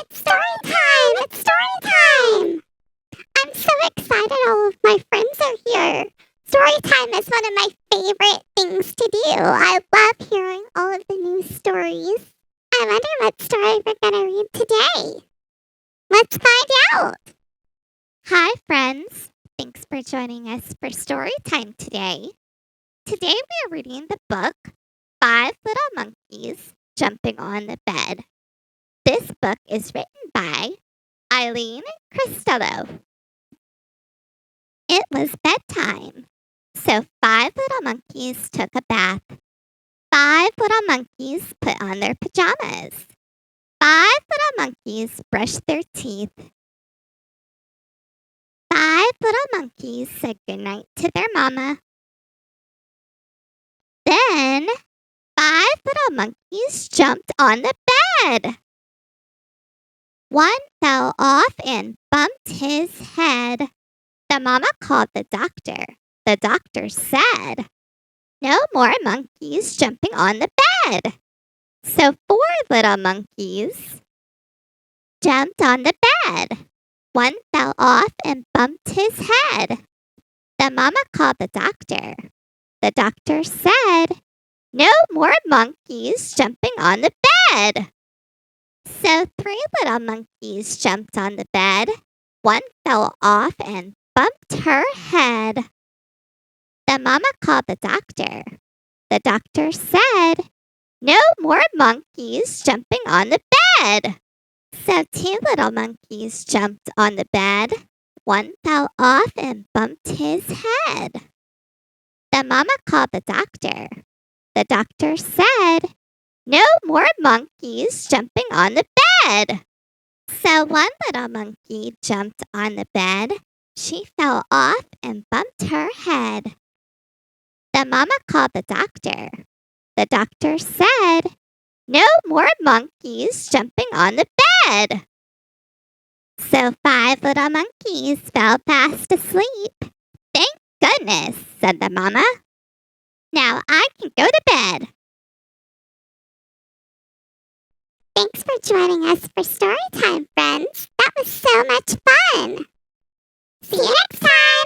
It's story time! It's story time! I'm so excited all of my friends are here. Story time is one of my favorite things to do. I love hearing all of the new stories. I wonder what story we're going to read today. Let's find out. Hi, friends. Thanks for joining us for story time today. Today we are reading the book, 5 Little Monkeys Jumping on the Bed. This book is written by Eileen Christelow. It was bedtime, so 5 little monkeys took a bath. 5 little monkeys put on their pajamas. 5 little monkeys brushed their teeth. 5 little monkeys said goodnight to their mama. Then 5 little monkeys jumped on the bed. One fell off and bumped his head. The mama called the doctor. The doctor said, "No more monkeys jumping on the bed." So 4 little monkeys jumped on the bed. One fell off and bumped his head. The mama called the doctor. The doctor said, "No more monkeys jumping on the bed." So 3 little monkeys jumped on the bed. One fell off and bumped her head. The mama called the doctor. The doctor said, "No more monkeys jumping on the bed." So 2 little monkeys jumped on the bed. One fell off and bumped his head. The mama called the doctor. The doctor said, "No more monkeys jumping on the bed." So 1 little monkey jumped on the bed. She fell off and bumped her head. The mama called the doctor. The doctor said, "No more monkeys jumping on the bed." So 5 little monkeys fell fast asleep. "Thank goodness," said the mama. "Now I can go to bed." Thanks for joining us for story time, friends. That was so much fun. See you next time.